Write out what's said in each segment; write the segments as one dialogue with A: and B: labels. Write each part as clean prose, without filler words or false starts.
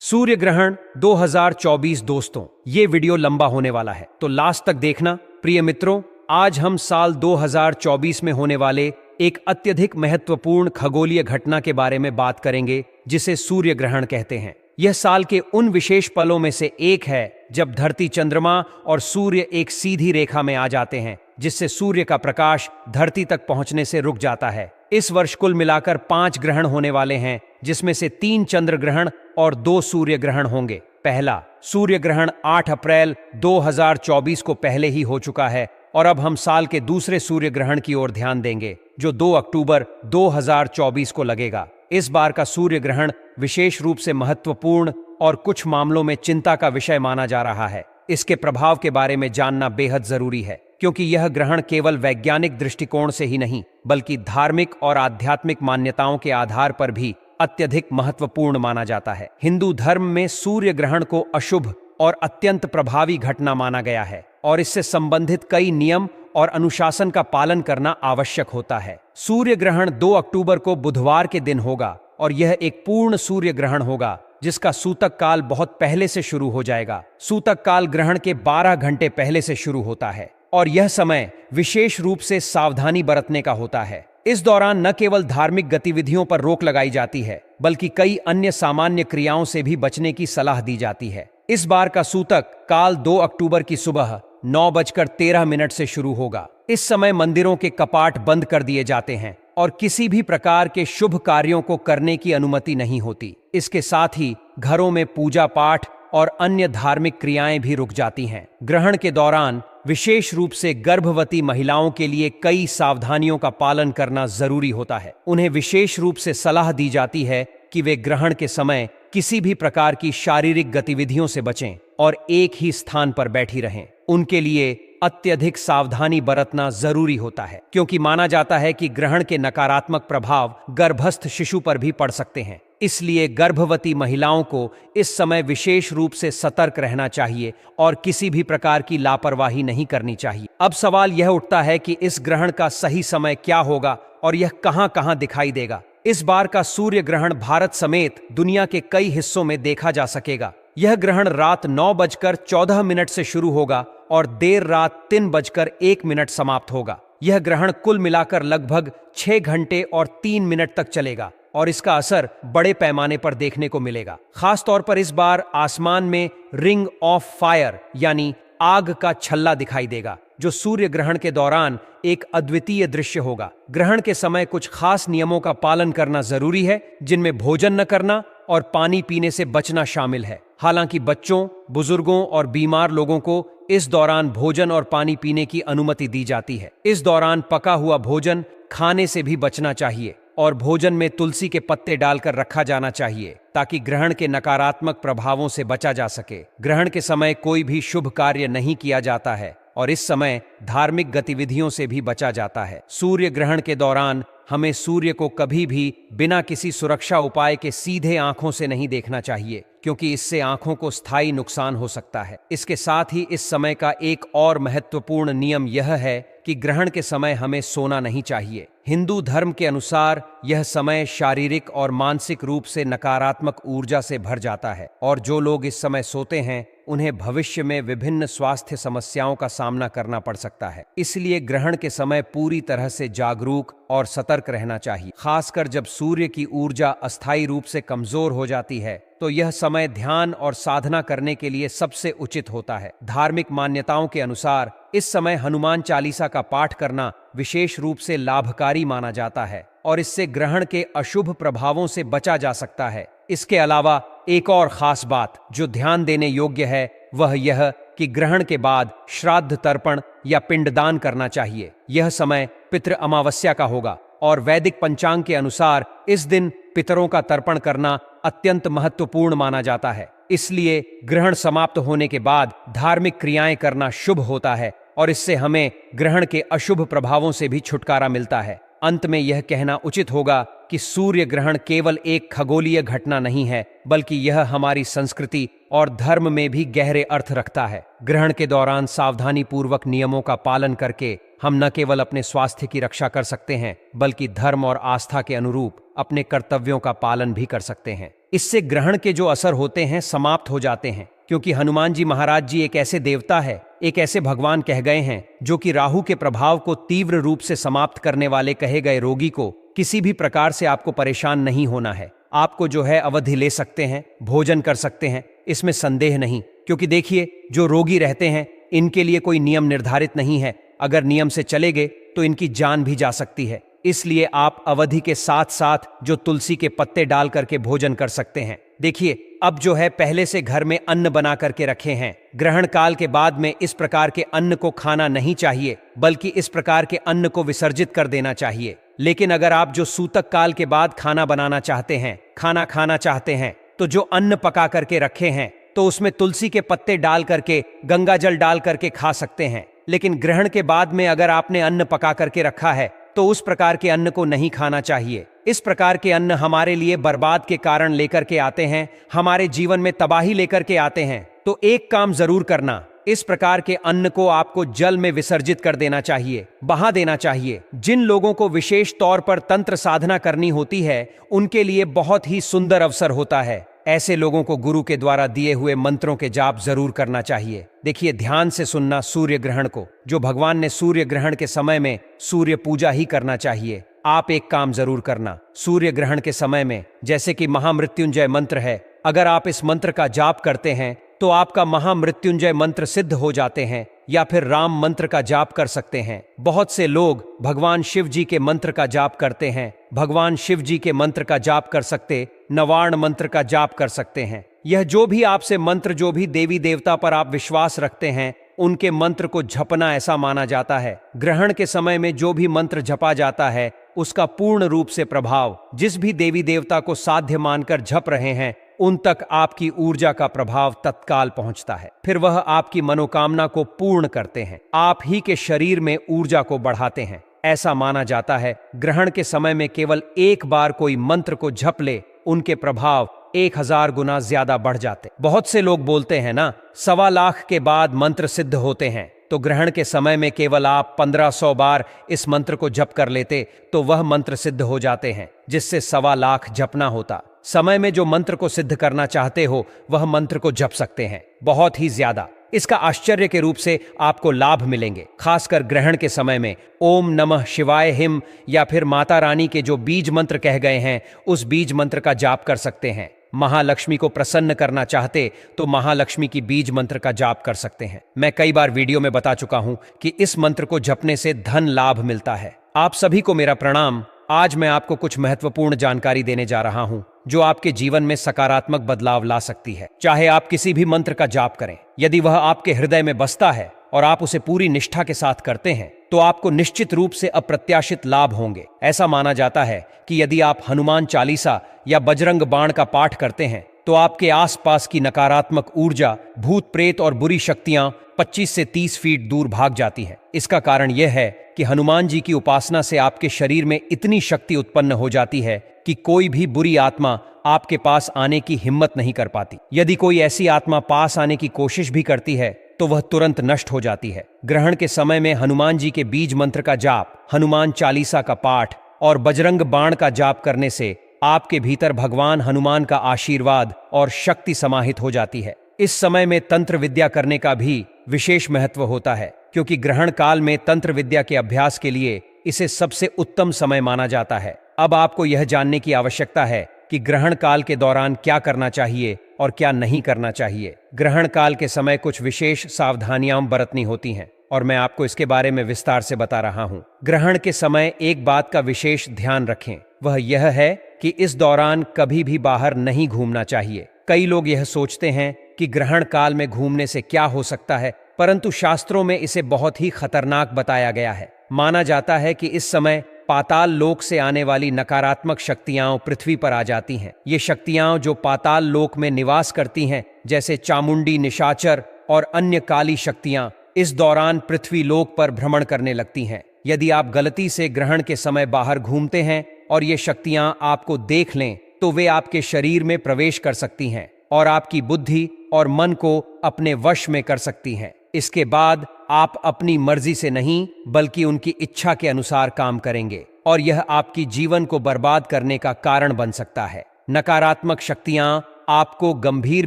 A: सूर्य ग्रहण 2024 दोस्तों, ये वीडियो लंबा होने वाला है तो लास्ट तक देखना। प्रिय मित्रों, आज हम साल 2024 में होने वाले एक अत्यधिक महत्वपूर्ण खगोलीय घटना के बारे में बात करेंगे जिसे सूर्य ग्रहण कहते हैं। यह साल के उन विशेष पलों में से एक है जब धरती, चंद्रमा और सूर्य एक सीधी रेखा में आ जाते हैं, जिससे सूर्य का प्रकाश धरती तक पहुंचने से रुक जाता है। इस वर्ष कुल मिलाकर 5 ग्रहण होने वाले हैं, जिसमें से 3 चंद्र ग्रहण और 2 सूर्य ग्रहण होंगे। पहला सूर्य ग्रहण 8 अप्रैल 2024 को पहले ही हो चुका है और अब हम साल के दूसरे सूर्य ग्रहण की ओर ध्यान देंगे, जो 2 अक्टूबर 2024 को लगेगा। इस बार का सूर्य ग्रहण विशेष रूप से महत्वपूर्ण और कुछ मामलों में चिंता का विषय माना जा रहा है। इसके प्रभाव के बारे में जानना बेहद जरूरी है, क्योंकि यह ग्रहण केवल वैज्ञानिक दृष्टिकोण से ही नहीं, बल्कि धार्मिक और आध्यात्मिक मान्यताओं के आधार पर भी अत्यधिक महत्वपूर्ण माना जाता है। हिंदू धर्म में सूर्य ग्रहण को अशुभ और अत्यंत प्रभावी घटना माना गया है और इससे संबंधित कई नियम और अनुशासन का पालन करना आवश्यक होता है। सूर्य ग्रहण 2 अक्टूबर को बुधवार के दिन होगा और यह एक पूर्ण सूर्य ग्रहण होगा, जिसका सूतक काल बहुत पहले से शुरू हो जाएगा। सूतक काल ग्रहण के 12 घंटे पहले से शुरू होता है और यह समय विशेष रूप से सावधानी बरतने का होता है। इस दौरान न केवल धार्मिक गतिविधियों पर रोक लगाई जाती है, बल्कि कई अन्य सामान्य क्रियाओं से भी बचने की सलाह दी जाती है। इस बार का सूतक काल 2 अक्टूबर की सुबह 9:13 से शुरू होगा। इस समय मंदिरों के कपाट बंद कर दिए जाते हैं और किसी भी प्रकार के शुभ कार्यों को करने की अनुमति नहीं होती। इसके साथ ही घरों में पूजा पाठ और अन्य धार्मिक क्रियाएं भी रुक जाती हैं। ग्रहण के दौरान विशेष रूप से गर्भवती महिलाओं के लिए कई सावधानियों का पालन करना जरूरी होता है। उन्हें विशेष रूप से सलाह दी जाती है कि वे ग्रहण के समय किसी भी प्रकार की शारीरिक गतिविधियों से बचें और एक ही स्थान पर बैठी रहें। उनके लिए अत्यधिक सावधानी बरतना जरूरी होता है, क्योंकि माना जाता है कि ग्रहण के नकारात्मक प्रभाव गर्भस्थ शिशु पर भी पड़ सकते हैं। इसलिए गर्भवती महिलाओं को इस समय विशेष रूप से सतर्क रहना चाहिए और किसी भी प्रकार की लापरवाही नहीं करनी चाहिए। अब सवाल यह उठता है कि इस ग्रहण का सही समय क्या होगा और यह कहां-कहां दिखाई देगा। इस बार का सूर्य ग्रहण भारत समेत दुनिया के कई हिस्सों में देखा जा सकेगा। यह ग्रहण रात 9:14 से शुरू होगा और देर रात 3:01 समाप्त होगा। यह ग्रहण कुल मिलाकर लगभग 6 घंटे और 3 मिनट तक चलेगा और इसका असर बड़े पैमाने पर देखने को मिलेगा। खास तौर पर इस बार आसमान में रिंग ऑफ फायर यानी आग का छल्ला दिखाई देगा, जो सूर्य ग्रहण के दौरान एक अद्वितीय दृश्य होगा। ग्रहण के समय कुछ खास नियमों का पालन करना जरूरी है, जिनमें भोजन न करना और पानी पीने से बचना शामिल है। हालांकि बच्चों, बुजुर्गों और बीमार लोगों को इस दौरान भोजन और पानी पीने की अनुमति दी जाती है। इस दौरान पका हुआ भोजन खाने से भी बचना चाहिए और भोजन में तुलसी के पत्ते डालकर रखा जाना चाहिए, ताकि ग्रहण के नकारात्मक प्रभावों से बचा जा सके। ग्रहण के समय कोई भी शुभ कार्य नहीं किया जाता है और इस समय धार्मिक गतिविधियों से भी बचा जाता है। सूर्य ग्रहण के दौरान हमें सूर्य को कभी भी बिना किसी सुरक्षा उपाय के सीधे आंखों से नहीं देखना चाहिए, क्योंकि इससे आंखों को स्थायी नुकसान हो सकता है। इसके साथ ही इस समय का एक और महत्वपूर्ण नियम यह है कि ग्रहण के समय हमें सोना नहीं चाहिए। हिंदू धर्म के अनुसार यह समय शारीरिक और मानसिक रूप से नकारात्मक ऊर्जा से भर जाता है और जो लोग इस समय सोते हैं उन्हें भविष्य में विभिन्न स्वास्थ्य समस्याओं का सामना करना पड़ सकता है। इसलिए ग्रहण के समय पूरी तरह से जागरूक और सतर्क रहना चाहिए। खासकर जब सूर्य की ऊर्जा अस्थायी रूप से कमजोर हो जाती है, तो यह समय ध्यान और साधना करने के लिए सबसे उचित होता है। धार्मिक मान्यताओं के अनुसार इस समय हनुमान चालीसा का पाठ करना विशेष रूप से लाभकारी माना जाता है और इससे ग्रहण के अशुभ प्रभावों से बचा जा सकता है। इसके अलावा एक और खास बात जो ध्यान देने योग्य है, वह यह कि ग्रहण के बाद श्राद्ध तर्पण या पिंडदान करना चाहिए। यह समय पितृ अमावस्या का होगा और वैदिक पंचांग के अनुसार इस दिन पितरों का तर्पण करना अत्यंत महत्वपूर्ण माना जाता है। इसलिए ग्रहण समाप्त होने के बाद धार्मिक क्रियाएं करना शुभ होता है और इससे हमें ग्रहण के अशुभ प्रभावों से भी छुटकारा मिलता है। अंत में यह कहना उचित होगा कि सूर्य ग्रहण केवल एक खगोलीय घटना नहीं है, बल्कि यह हमारी संस्कृति और धर्म में भी गहरे अर्थ रखता है। ग्रहण के दौरान सावधानी पूर्वक नियमों का पालन करके हम न केवल अपने स्वास्थ्य की रक्षा कर सकते हैं, बल्कि धर्म और आस्था के अनुरूप अपने कर्तव्यों का पालन भी कर सकते हैं। इससे ग्रहण के जो असर होते हैं समाप्त हो जाते हैं, क्योंकि हनुमान जी महाराज जी एक ऐसे देवता है, एक ऐसे भगवान कह गए हैं जो कि राहु के प्रभाव को तीव्र रूप से समाप्त करने वाले कहे गए रोगी को किसी भी प्रकार से आपको परेशान नहीं होना है। आपको जो है अवधि ले सकते हैं, भोजन कर सकते हैं, इसमें संदेह नहीं। क्योंकि देखिए, जो रोगी रहते हैं इनके लिए कोई नियम निर्धारित नहीं है, अगर नियम से चले गए तो इनकी जान भी जा सकती है। इसलिए आप अवधि के साथ साथ जो तुलसी के पत्ते डाल करके भोजन कर सकते हैं। देखिए, अब जो है पहले से घर में अन्न बना करके रखे हैं। ग्रहण काल के बाद में इस प्रकार के अन्न को खाना नहीं चाहिए, बल्कि इस प्रकार के अन्न को विसर्जित कर देना चाहिए। लेकिन अगर आप जो सूतक काल के बाद खाना बनाना चाहते हैं, खाना खाना चाहते हैं, तो जो अन्न पका करके रखे हैं तो उसमें तुलसी के पत्ते डाल करके, गंगा जल डाल करके खा सकते हैं। लेकिन ग्रहण के बाद में अगर आपने अन्न पका करके रखा है तो उस प्रकार के अन्न को नहीं खाना चाहिए। इस प्रकार के अन्न हमारे लिए बर्बाद के कारण लेकर के आते हैं, हमारे जीवन में तबाही लेकर के आते हैं। तो एक काम जरूर करना, इस प्रकार के अन्न को आपको जल में विसर्जित कर देना चाहिए, बहा देना चाहिए। जिन लोगों को विशेष तौर पर तंत्र साधना करनी होती है उनके लिए बहुत ही सुंदर अवसर होता है। ऐसे लोगों को गुरु के द्वारा दिए हुए मंत्रों के जाप जरूर करना चाहिए। देखिए, ध्यान से सुनना सूर्य ग्रहण को, जो भगवान ने सूर्य ग्रहण के समय में सूर्य पूजा ही करना चाहिए। आप एक काम जरूर करना, सूर्य ग्रहण के समय में, जैसे कि महामृत्युंजय मंत्र है, अगर आप इस मंत्र का जाप करते हैं तो आपका महामृत्युंजय मंत्र सिद्ध हो जाते हैं। या फिर राम मंत्र का जाप कर सकते हैं। बहुत से लोग भगवान शिव जी के मंत्र का जाप करते हैं, भगवान शिव जी के मंत्र का जाप कर सकते, नवार्ण मंत्र का जाप कर सकते हैं। यह जो भी आपसे मंत्र, जो भी देवी देवता पर आप विश्वास रखते हैं, उनके मंत्र को जपना ऐसा माना जाता है। ग्रहण के समय में जो भी मंत्र जपा जाता है उसका पूर्ण रूप से प्रभाव जिस भी देवी देवता को साध्य मानकर जप रहे हैं उन तक आपकी ऊर्जा का प्रभाव तत्काल पहुंचता है। फिर वह आपकी मनोकामना को पूर्ण करते हैं, आप ही के शरीर में ऊर्जा को बढ़ाते हैं। ऐसा माना जाता है ग्रहण के समय में केवल एक बार कोई मंत्र को जप ले, उनके प्रभाव 1000 गुना ज्यादा बढ़ जाते। बहुत से लोग बोलते हैं ना, 1.25 लाख के बाद मंत्र सिद्ध होते हैं। तो ग्रहण के समय में केवल आप 1500 बार इस मंत्र को जप कर लेते तो वह मंत्र सिद्ध हो जाते हैं, जिससे 1.25 लाख जपना होता। समय में जो मंत्र को सिद्ध करना चाहते हो वह मंत्र को जप सकते हैं, बहुत ही ज्यादा। इसका आश्चर्य के रूप से आपको लाभ मिलेंगे। खासकर ग्रहण के समय में ओम नमः शिवाय हिम या फिर माता रानी के जो बीज मंत्र कह गए हैं उस बीज मंत्र का जाप कर सकते हैं। महालक्ष्मी को प्रसन्न करना चाहते तो महालक्ष्मी की बीज मंत्र का जाप कर सकते हैं। मैं कई बार वीडियो में बता चुका हूं कि इस मंत्र को जपने से धन लाभ मिलता है। आप सभी को मेरा प्रणाम। आज मैं आपको कुछ महत्वपूर्ण जानकारी देने जा रहा हूं जो आपके जीवन में सकारात्मक बदलाव ला सकती है। चाहे आप किसी भी मंत्र का जाप करें, यदि वह आपके हृदय में बसता है और आप उसे पूरी निष्ठा के साथ करते हैं तो आपको निश्चित रूप से अप्रत्याशित लाभ होंगे। ऐसा माना जाता है कि यदि आप हनुमान चालीसा या बजरंग बाण का पाठ करते हैं तो आपके आसपास की नकारात्मक ऊर्जा, भूत प्रेत और बुरी शक्तियां 25 से 30 फीट दूर भाग जाती हैं। इसका कारण यह है कि हनुमान जी की उपासना से आपके शरीर में इतनी शक्ति उत्पन्न हो जाती है कि कोई भी बुरी आत्मा आपके पास आने की हिम्मत नहीं कर पाती। यदि कोई ऐसी आत्मा पास आने की कोशिश भी करती है तो वह तुरंत नष्ट हो जाती है। ग्रहण के समय में हनुमान जी के बीज मंत्र का जाप, हनुमान चालीसा का पाठ और बजरंग बाण का जाप करने से आपके भीतर भगवान हनुमान का आशीर्वाद और शक्ति समाहित हो जाती है। इस समय में तंत्र विद्या करने का भी विशेष महत्व होता है, क्योंकि ग्रहण काल में तंत्र विद्या के अभ्यास के लिए इसे सबसे उत्तम समय माना जाता है। अब आपको यह जानने की आवश्यकता है कि ग्रहण काल के दौरान क्या करना चाहिए और क्या नहीं करना चाहिए। ग्रहण काल के समय कुछ विशेष सावधानियां बरतनी होती हैं और मैं आपको इसके बारे में विस्तार से बता रहा हूं। ग्रहण के समय एक बात का विशेष ध्यान रखें, वह यह है कि इस दौरान कभी भी बाहर नहीं घूमना चाहिए। कई लोग यह सोचते हैं कि ग्रहण काल में घूमने से क्या हो सकता है, परंतु शास्त्रों में इसे बहुत ही खतरनाक बताया गया है। माना जाता है कि इस समय पाताल लोक से आने वाली नकारात्मक शक्तियां पृथ्वी पर आ जाती हैं। ये शक्तियां जो पाताल लोक में निवास करती हैं, जैसे चामुंडी, निशाचर और अन्य काली शक्तियां, इस दौरान पृथ्वी लोक पर भ्रमण करने लगती हैं। यदि आप गलती से ग्रहण के समय बाहर घूमते हैं और ये शक्तियां आपको देख लें तो वे आपके शरीर में प्रवेश कर सकती हैं और आपकी बुद्धि और मन को अपने वश में कर सकती हैं। इसके बाद आप अपनी मर्जी से नहीं बल्कि उनकी इच्छा के अनुसार काम करेंगे और यह आपकी जीवन को बर्बाद करने का कारण बन सकता है। नकारात्मक शक्तियां आपको गंभीर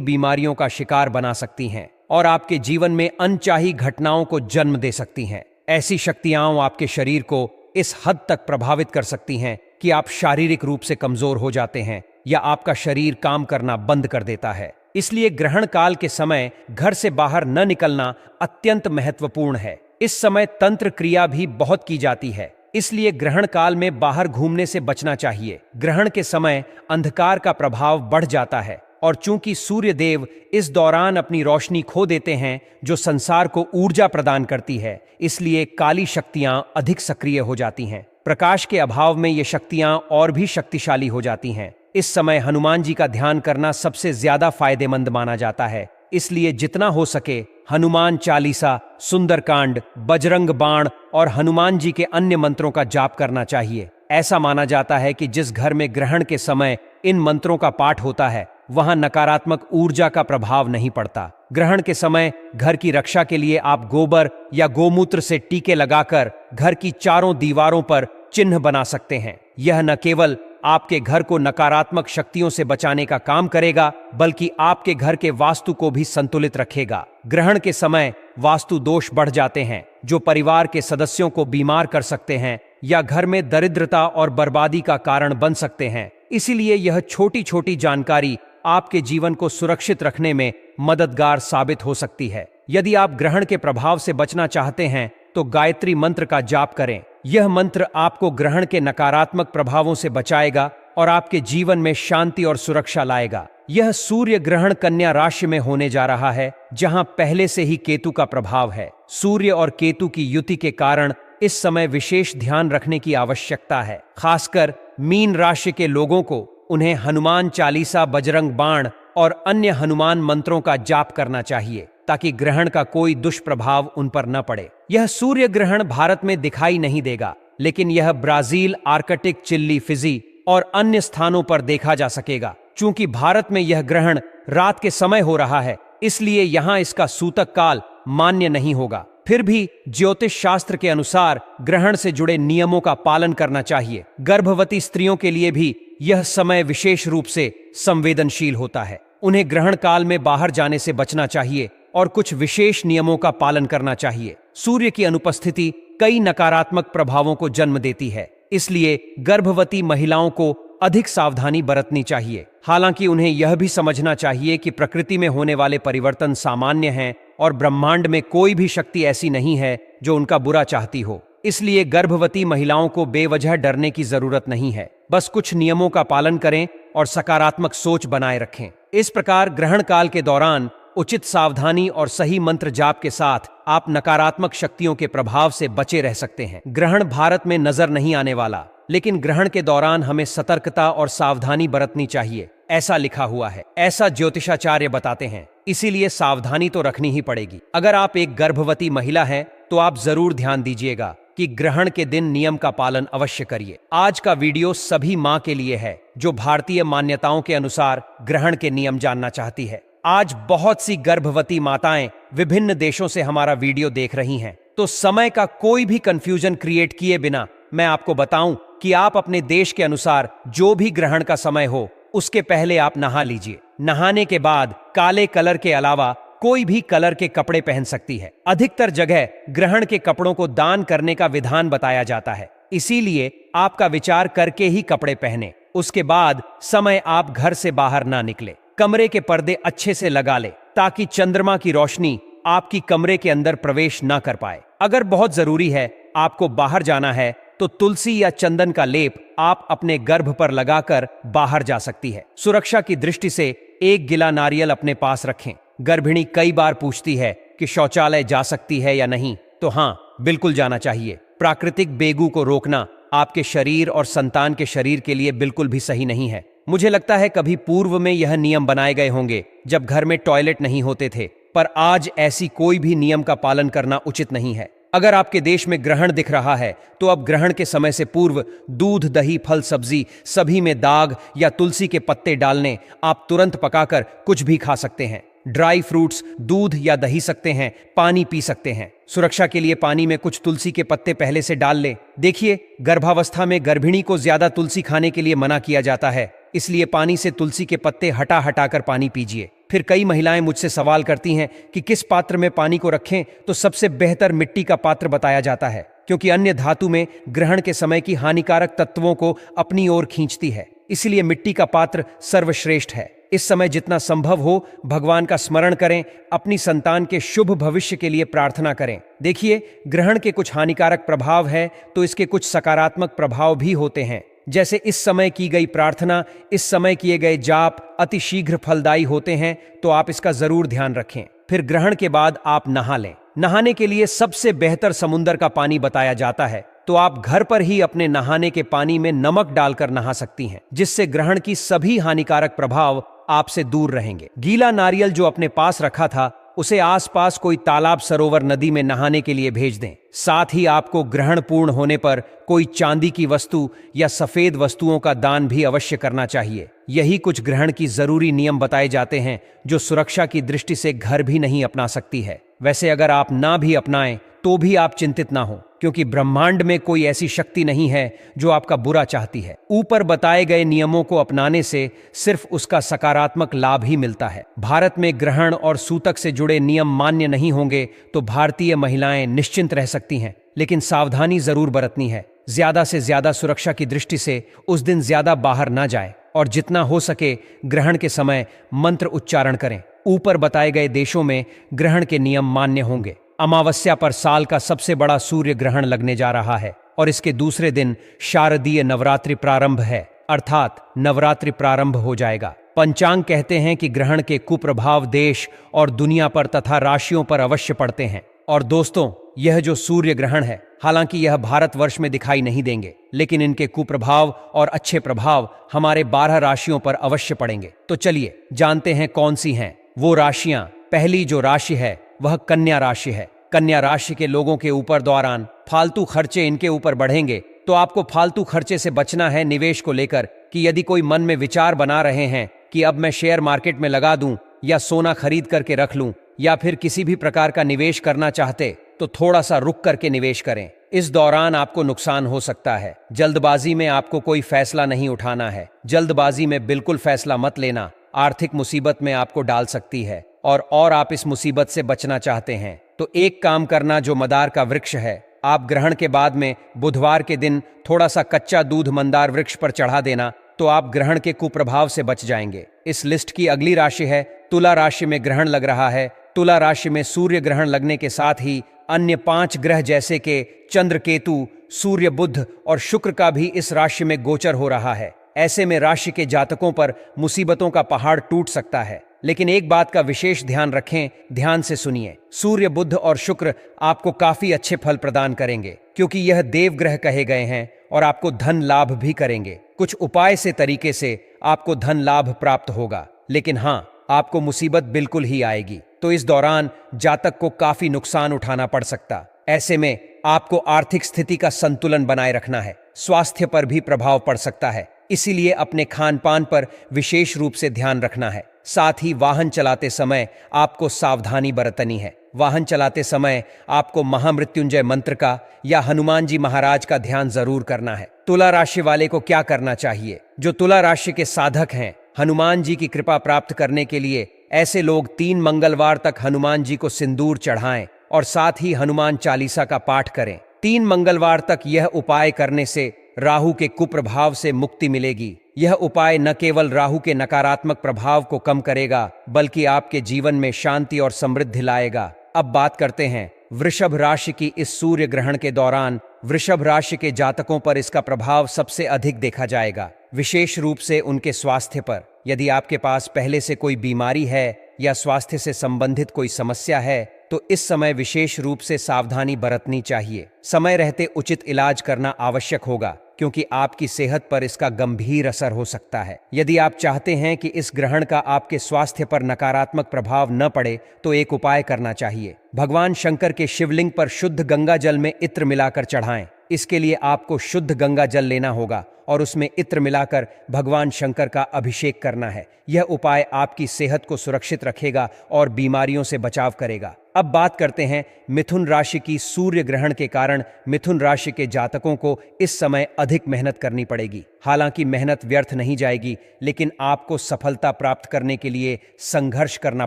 A: बीमारियों का शिकार बना सकती हैं और आपके जीवन में अनचाही घटनाओं को जन्म दे सकती हैं। ऐसी शक्तियां आपके शरीर को इस हद तक प्रभावित कर सकती हैं कि आप शारीरिक रूप से कमजोर हो जाते हैं या आपका शरीर काम करना बंद कर देता है। इसलिए ग्रहण काल के समय घर से बाहर न निकलना अत्यंत महत्वपूर्ण है। इस समय तंत्र क्रिया भी बहुत की जाती है, इसलिए ग्रहण काल में बाहर घूमने से बचना चाहिए। ग्रहण के समय अंधकार का प्रभाव बढ़ जाता है और चूंकि सूर्य देव इस दौरान अपनी रोशनी खो देते हैं जो संसार को ऊर्जा प्रदान करती है, इसलिए काली शक्तियां अधिक सक्रिय हो जाती हैं। प्रकाश के अभाव में ये शक्तियां और भी शक्तिशाली हो जाती हैं। इस समय हनुमान जी का ध्यान करना सबसे ज्यादा फायदेमंद माना जाता है, इसलिए जितना हो सके हनुमान चालीसा, सुंदरकांड, बजरंग बाण और हनुमान जी के अन्य मंत्रों का जाप करना चाहिए। ऐसा माना जाता है कि जिस घर में ग्रहण के समय इन मंत्रों का पाठ होता है वहां नकारात्मक ऊर्जा का प्रभाव नहीं पड़ता। ग्रहण के समय घर की रक्षा के लिए आप गोबर या गोमूत्र से टीके लगाकर घर की चारों दीवारों पर चिन्ह बना सकते हैं। यह न केवल आपके घर को नकारात्मक शक्तियों से बचाने का काम करेगा, बल्कि आपके घर के वास्तु को भी संतुलित रखेगा। ग्रहण के समय वास्तु दोष बढ़ जाते हैं जो परिवार के सदस्यों को बीमार कर सकते हैं या घर में दरिद्रता और बर्बादी का कारण बन सकते हैं। इसीलिए यह छोटी छोटी जानकारी आपके जीवन को सुरक्षित रखने में मददगार साबित हो सकती है। यदि आप ग्रहण के प्रभाव से बचना चाहते हैं तो गायत्री मंत्र का जाप करें। यह मंत्र आपको ग्रहण के नकारात्मक प्रभावों से बचाएगा और आपके जीवन में शांति और सुरक्षा लाएगा। यह सूर्य ग्रहण कन्या राशि में होने जा रहा है, जहां पहले से ही केतु का प्रभाव है। सूर्य और केतु की युति के कारण इस समय विशेष ध्यान रखने की आवश्यकता है। खासकर मीन राशि के लोगों को उन्हें हनुमान चालीसा, बजरंग बाण और अन्य हनुमान मंत्रों का जाप करना चाहिए ताकि ग्रहण का कोई दुष्प्रभाव उन पर न पड़े। यह सूर्य ग्रहण भारत में दिखाई नहीं देगा, लेकिन यह ब्राजील, आर्कटिक, चिल्ली, फिजी और अन्य स्थानों पर देखा जा सकेगा। चूंकि भारत में यह ग्रहण रात के समय हो रहा है, इसलिए यहां इसका सूतक काल मान्य नहीं होगा। फिर भी ज्योतिष शास्त्र के अनुसार ग्रहण से जुड़े नियमों का पालन करना चाहिए। गर्भवती स्त्रियों के लिए भी यह समय विशेष रूप से संवेदनशील होता है। उन्हें ग्रहण काल में बाहर जाने से बचना चाहिए और कुछ विशेष नियमों का पालन करना चाहिए। सूर्य की अनुपस्थिति कई नकारात्मक प्रभावों को जन्म देती है, इसलिए गर्भवती महिलाओं को अधिक सावधानी बरतनी चाहिए। हालांकि उन्हें यह भी समझना चाहिए कि प्रकृति में होने वाले परिवर्तन सामान्य हैं और ब्रह्मांड में कोई भी शक्ति ऐसी नहीं है जो उनका बुरा चाहती हो। इसलिए गर्भवती महिलाओं को बेवजह डरने की जरूरत नहीं है। बस कुछ नियमों का पालन करें और सकारात्मक सोच बनाए रखें। इस प्रकार ग्रहण काल के दौरान उचित सावधानी और सही मंत्र जाप के साथ आप नकारात्मक शक्तियों के प्रभाव से बचे रह सकते हैं। ग्रहण भारत में नजर नहीं आने वाला, लेकिन ग्रहण के दौरान हमें सतर्कता और सावधानी बरतनी चाहिए, ऐसा लिखा हुआ है। ऐसा ज्योतिषाचार्य बताते हैं, इसीलिए सावधानी तो रखनी ही पड़ेगी। अगर आप एक गर्भवती महिला हैं तो आप जरूर ध्यान दीजिएगा कि ग्रहण के दिन नियम का पालन अवश्य करिए। आज का वीडियो सभी मां के लिए है जो भारतीय मान्यताओं के अनुसार ग्रहण के नियम जानना चाहती है। आज बहुत सी गर्भवती माताएं विभिन्न देशों से हमारा वीडियो देख रही हैं, तो समय का कोई भी कंफ्यूजन क्रिएट किए बिना मैं आपको बताऊं कि आप अपने देश के अनुसार जो भी ग्रहण का समय हो उसके पहले आप नहा लीजिए। नहाने के बाद काले कलर के अलावा कोई भी कलर के कपड़े पहन सकती है। अधिकतर जगह ग्रहण के कपड़ों को दान करने का विधान बताया जाता है, इसीलिए आपका विचार करके ही कपड़े पहने। उसके बाद समय आप घर से बाहर ना निकले। कमरे के पर्दे अच्छे से लगा ले ताकि चंद्रमा की रोशनी आपकी कमरे के अंदर प्रवेश ना कर पाए। अगर बहुत जरूरी है, आपको बाहर जाना है, तो तुलसी या चंदन का लेप आप अपने गर्भ पर लगाकर बाहर जा सकती है। सुरक्षा की दृष्टि से एक गिला नारियल अपने पास रखें। गर्भिणी कई बार पूछती है कि शौचालय जा सकती है या नहीं, तो हाँ, बिल्कुल जाना चाहिए। प्राकृतिक बेगू को रोकना आपके शरीर और संतान के शरीर के लिए बिल्कुल भी सही नहीं है। मुझे लगता है कभी पूर्व में यह नियम बनाए गए होंगे जब घर में टॉयलेट नहीं होते थे, पर आज ऐसी कोई भी नियम का पालन करना उचित नहीं है। अगर आपके देश में ग्रहण दिख रहा है तो अब ग्रहण के समय से पूर्व दूध, दही, फल, सब्जी सभी में दाग या तुलसी के पत्ते डालने आप तुरंत पकाकर कुछ भी खा सकते हैं। ड्राई फ्रूट्स दूध या दही सकते हैं, पानी पी सकते हैं। सुरक्षा के लिए पानी में कुछ तुलसी के पत्ते पहले से डाल लें। देखिए, गर्भावस्था में गर्भिणी को ज्यादा तुलसी खाने के लिए मना किया जाता है, इसलिए पानी से तुलसी के पत्ते हटा हटा कर पानी पीजिए। फिर कई महिलाएं मुझसे सवाल करती हैं कि किस पात्र में पानी को रखें, तो सबसे बेहतर मिट्टी का पात्र बताया जाता है, क्योंकि अन्य धातु में ग्रहण के समय की हानिकारक तत्वों को अपनी ओर खींचती है। इसलिए मिट्टी का पात्र सर्वश्रेष्ठ है। इस समय जितना संभव हो भगवान का स्मरण करें, अपनी संतान के शुभ भविष्य के लिए प्रार्थना करें। देखिए, ग्रहण के कुछ हानिकारक प्रभाव है तो इसके कुछ सकारात्मक प्रभाव भी होते हैं। जैसे इस समय की गई प्रार्थना, इस समय किए गए जाप अति शीघ्र फलदायी होते हैं, तो आप इसका जरूर ध्यान रखें। फिर ग्रहण के बाद आप नहा लें। नहाने के लिए सबसे बेहतर समुद्र का पानी बताया जाता है, तो आप घर पर ही अपने नहाने के पानी में नमक डालकर नहा सकती हैं, जिससे ग्रहण की सभी हानिकारक प्रभाव आपसे दूर रहेंगे। गीला नारियल जो अपने पास रखा था उसे आसपास कोई तालाब, सरोवर, नदी में नहाने के लिए भेज दें। साथ ही आपको ग्रहण पूर्ण होने पर कोई चांदी की वस्तु या सफेद वस्तुओं का दान भी अवश्य करना चाहिए। यही कुछ ग्रहण की जरूरी नियम बताए जाते हैं जो सुरक्षा की दृष्टि से घर भी नहीं अपना सकती है। वैसे अगर आप ना भी अपनाएं तो भी आप चिंतित ना हो, क्योंकि ब्रह्मांड में कोई ऐसी शक्ति नहीं है जो आपका बुरा चाहती है। ऊपर बताए गए नियमों को अपनाने से सिर्फ उसका सकारात्मक लाभ ही मिलता है। भारत में ग्रहण और सूतक से जुड़े नियम मान्य नहीं होंगे तो भारतीय महिलाएं निश्चिंत रह सकती हैं, लेकिन सावधानी जरूर बरतनी है। ज्यादा से ज्यादा सुरक्षा की दृष्टि से उस दिन ज्यादा बाहर ना जाएं और जितना हो सके ग्रहण के समय मंत्र उच्चारण करें। ऊपर बताए गए देशों में ग्रहण के नियम मान्य होंगे। अमावस्या पर साल का सबसे बड़ा सूर्य ग्रहण लगने जा रहा है और इसके दूसरे दिन शारदीय नवरात्रि प्रारंभ है, अर्थात नवरात्रि प्रारंभ हो जाएगा। पंचांग कहते हैं कि ग्रहण के कुप्रभाव देश और दुनिया पर तथा राशियों पर अवश्य पड़ते हैं। और दोस्तों, यह जो सूर्य ग्रहण है, हालांकि यह भारतवर्ष में दिखाई नहीं देंगे, लेकिन इनके कुप्रभाव और अच्छे प्रभाव हमारे 12 राशियों पर अवश्य पड़ेंगे। तो चलिए जानते हैं कौन सी हैं वो राशियां। पहली जो राशि है वह कन्या राशि है। कन्या राशि के लोगों के ऊपर दौरान फालतू खर्चे इनके ऊपर बढ़ेंगे, तो आपको फालतू खर्चे से बचना है। निवेश को लेकर कि यदि कोई मन में विचार बना रहे हैं कि अब मैं शेयर मार्केट में लगा दूं या सोना खरीद करके रख लूं या फिर किसी भी प्रकार का निवेश करना चाहते, तो थोड़ा सा रुक करके निवेश करें। इस दौरान आपको नुकसान हो सकता है। जल्दबाजी में आपको कोई फैसला नहीं उठाना है। जल्दबाजी में बिल्कुल फैसला मत लेना, आर्थिक मुसीबत में आपको डाल सकती है। और आप इस मुसीबत से बचना चाहते हैं तो एक काम करना, जो मदार का वृक्ष है, आप ग्रहण के बाद में बुधवार के दिन थोड़ा सा कच्चा दूध मंदार वृक्ष पर चढ़ा देना, तो आप ग्रहण के कुप्रभाव से बच जाएंगे। इस लिस्ट की अगली राशि है तुला राशि में ग्रहण लग रहा है। तुला राशि में सूर्य ग्रहण लगने के साथ ही अन्य 5 ग्रह जैसे कि चंद्र, केतु, सूर्य, बुध और शुक्र का भी इस राशि में गोचर हो रहा है। ऐसे में राशि के जातकों पर मुसीबतों का पहाड़ टूट सकता है। लेकिन एक बात का विशेष ध्यान रखें, ध्यान से सुनिए। सूर्य, बुध और शुक्र आपको काफी अच्छे फल प्रदान करेंगे, क्योंकि यह देव ग्रह कहे गए हैं और आपको धन लाभ भी करेंगे। कुछ उपाय से तरीके से आपको धन लाभ प्राप्त होगा, लेकिन हाँ, आपको मुसीबत बिल्कुल ही आएगी। तो इस दौरान जातक को काफी नुकसान उठाना पड़ सकता। ऐसे में आपको आर्थिक स्थिति का संतुलन बनाए रखना है। स्वास्थ्य पर भी प्रभाव पड़ सकता है, इसीलिए अपने खान पान पर विशेष रूप से ध्यान रखना है। साथ ही वाहन चलाते समय आपको सावधानी बरतनी है। वाहन चलाते समय आपको महामृत्युंजय मंत्र का या हनुमान जी महाराज का ध्यान जरूर करना है। तुला राशि वाले को क्या करना चाहिए? जो तुला राशि के साधक हैं, हनुमान जी की कृपा प्राप्त करने के लिए ऐसे लोग 3 मंगलवार तक हनुमान जी को सिंदूर चढ़ाएं और साथ ही हनुमान चालीसा का पाठ करें। 3 मंगलवार तक यह उपाय करने से राहु के कुप्रभाव से मुक्ति मिलेगी। यह उपाय न केवल राहु के नकारात्मक प्रभाव को कम करेगा, बल्कि आपके जीवन में शांति और समृद्धि लाएगा। अब बात करते हैं वृषभ राशि की। इस सूर्य ग्रहण के दौरान वृषभ राशि के जातकों पर इसका प्रभाव सबसे अधिक देखा जाएगा, विशेष रूप से उनके स्वास्थ्य पर। यदि आपके पास पहले से कोई बीमारी है या स्वास्थ्य से संबंधित कोई समस्या है, तो इस समय विशेष रूप से सावधानी बरतनी चाहिए। समय रहते उचित इलाज करना आवश्यक होगा, क्योंकि आपकी सेहत पर इसका गंभीर असर हो सकता है। यदि आप चाहते हैं कि इस ग्रहण का आपके स्वास्थ्य पर नकारात्मक प्रभाव न पड़े, तो एक उपाय करना चाहिए। भगवान शंकर के शिवलिंग पर शुद्ध गंगा जल में इत्र मिलाकर चढ़ाएं। इसके लिए आपको शुद्ध गंगा जल लेना होगा और उसमें इत्र मिलाकर भगवान शंकर का अभिषेक करना है। यह उपाय आपकी सेहत को सुरक्षित रखेगा और बीमारियों से बचाव करेगा। अब बात करते हैं मिथुन राशि की। सूर्य ग्रहण के कारण मिथुन राशि के जातकों को इस समय अधिक मेहनत करनी पड़ेगी। हालांकि मेहनत व्यर्थ नहीं जाएगी, लेकिन आपको सफलता प्राप्त करने के लिए संघर्ष करना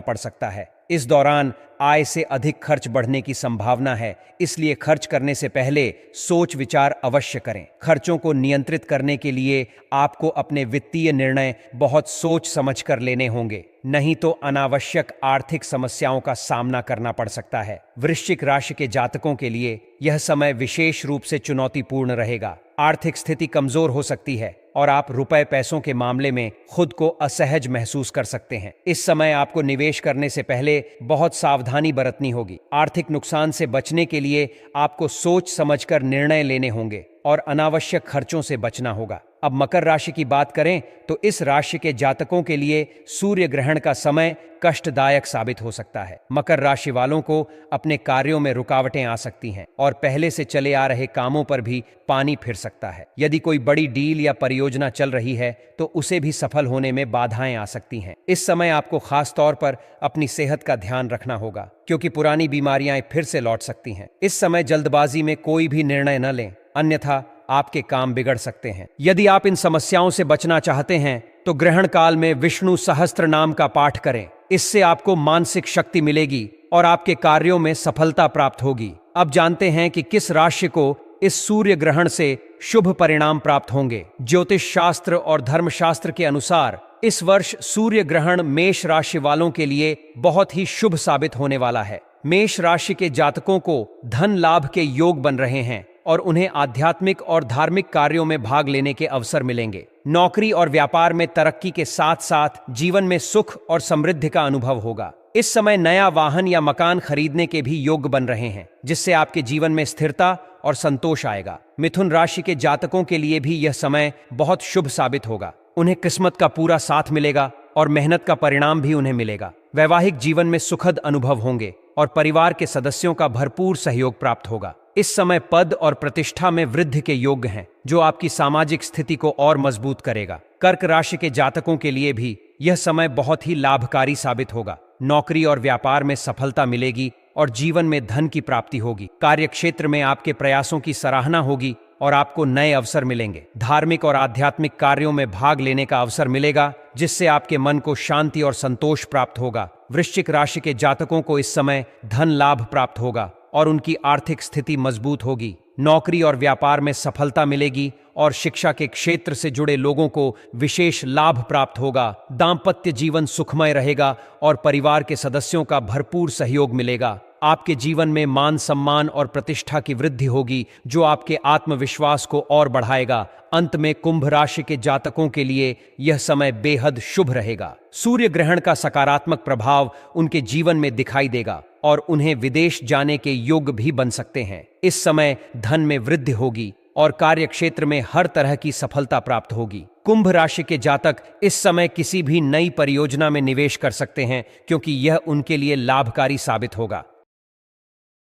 A: पड़ सकता है। इस दौरान आय से अधिक खर्च बढ़ने की संभावना है, इसलिए खर्च करने से पहले सोच विचार अवश्य करें। खर्चों को नियंत्रित करने के लिए आपको अपने वित्तीय निर्णय बहुत सोच समझकर लेने होंगे, नहीं तो अनावश्यक आर्थिक समस्याओं का सामना करना पड़ सकता है। वृश्चिक राशि के जातकों के लिए यह समय विशेष रूप से चुनौतीपूर्ण रहेगा। आर्थिक स्थिति कमजोर हो सकती है और आप रुपए पैसों के मामले में खुद को असहज महसूस कर सकते हैं। इस समय आपको निवेश करने से पहले बहुत सावधानी बरतनी होगी। आर्थिक नुकसान से बचने के लिए आपको सोच समझकर निर्णय लेने होंगे और अनावश्यक खर्चों से बचना होगा। अब मकर राशि की बात करें तो इस राशि के जातकों के लिए सूर्य ग्रहण का समय कष्टदायक साबित हो सकता है। मकर राशि वालों को अपने कार्यों में रुकावटें आ सकती हैं और पहले से चले आ रहे कामों पर भी पानी फिर सकता है। यदि कोई बड़ी डील या परियोजना चल रही है तो उसे भी सफल होने में बाधाएं आ सकती हैं। इस समय आपको खास तौर पर अपनी सेहत का ध्यान रखना होगा, क्योंकि पुरानी बीमारियां फिर से लौट सकती हैं। इस समय जल्दबाजी में कोई भी निर्णय न लें, अन्यथा आपके काम बिगड़ सकते हैं। यदि आप इन समस्याओं से बचना चाहते हैं तो ग्रहण काल में विष्णु सहस्त्र नाम का पाठ करें। इससे आपको मानसिक शक्ति मिलेगी और आपके कार्यों में सफलता प्राप्त होगी। अब जानते हैं कि किस राशि को इस सूर्य ग्रहण से शुभ परिणाम प्राप्त होंगे। ज्योतिष शास्त्र और धर्मशास्त्र के अनुसार इस वर्ष सूर्य ग्रहण मेष राशि वालों के लिए बहुत ही शुभ साबित होने वाला है। मेष राशि के जातकों को धन लाभ के योग बन रहे हैं और उन्हें आध्यात्मिक और धार्मिक कार्यों में भाग लेने के अवसर मिलेंगे। नौकरी और व्यापार में तरक्की के साथ साथ जीवन में सुख और समृद्धि का अनुभव होगा। इस समय नया वाहन या मकान खरीदने के भी योग बन रहे हैं, जिससे आपके जीवन में स्थिरता और संतोष आएगा। मिथुन राशि के जातकों के लिए भी यह समय बहुत शुभ साबित होगा। उन्हें किस्मत का पूरा साथ मिलेगा और मेहनत का परिणाम भी उन्हें मिलेगा। वैवाहिक जीवन में सुखद अनुभव होंगे और परिवार के सदस्यों का भरपूर सहयोग प्राप्त होगा। इस समय पद और प्रतिष्ठा में वृद्धि के योग हैं, जो आपकी सामाजिक स्थिति को और मजबूत करेगा। कर्क राशि के जातकों के लिए भी यह समय बहुत ही लाभकारी साबित होगा। नौकरी और व्यापार में सफलता मिलेगी और जीवन में धन की प्राप्ति होगी। कार्य क्षेत्र में आपके प्रयासों की सराहना होगी और आपको नए अवसर मिलेंगे। धार्मिक और आध्यात्मिक कार्यों में भाग लेने का अवसर मिलेगा, जिससे आपके मन को शांति और संतोष प्राप्त होगा। वृश्चिक राशि के जातकों को इस समय धन लाभ प्राप्त होगा और उनकी आर्थिक स्थिति मजबूत होगी। नौकरी और व्यापार में सफलता मिलेगी और शिक्षा के क्षेत्र से जुड़े लोगों को विशेष लाभ प्राप्त होगा। दाम्पत्य जीवन सुखमय रहेगा और परिवार के सदस्यों का भरपूर सहयोग मिलेगा। आपके जीवन में मान सम्मान और प्रतिष्ठा की वृद्धि होगी, जो आपके आत्मविश्वास को और बढ़ाएगा। अंत में कुंभ राशि के जातकों के लिए यह समय बेहद शुभ रहेगा। सूर्य ग्रहण का सकारात्मक प्रभाव उनके जीवन में दिखाई देगा और उन्हें विदेश जाने के योग भी बन सकते हैं। इस समय धन में वृद्धि होगी और कार्य क्षेत्र में हर तरह की सफलता प्राप्त होगी। कुंभ राशि के जातक इस समय किसी भी नई परियोजना में निवेश कर सकते हैं, क्योंकि यह उनके लिए लाभकारी साबित होगा।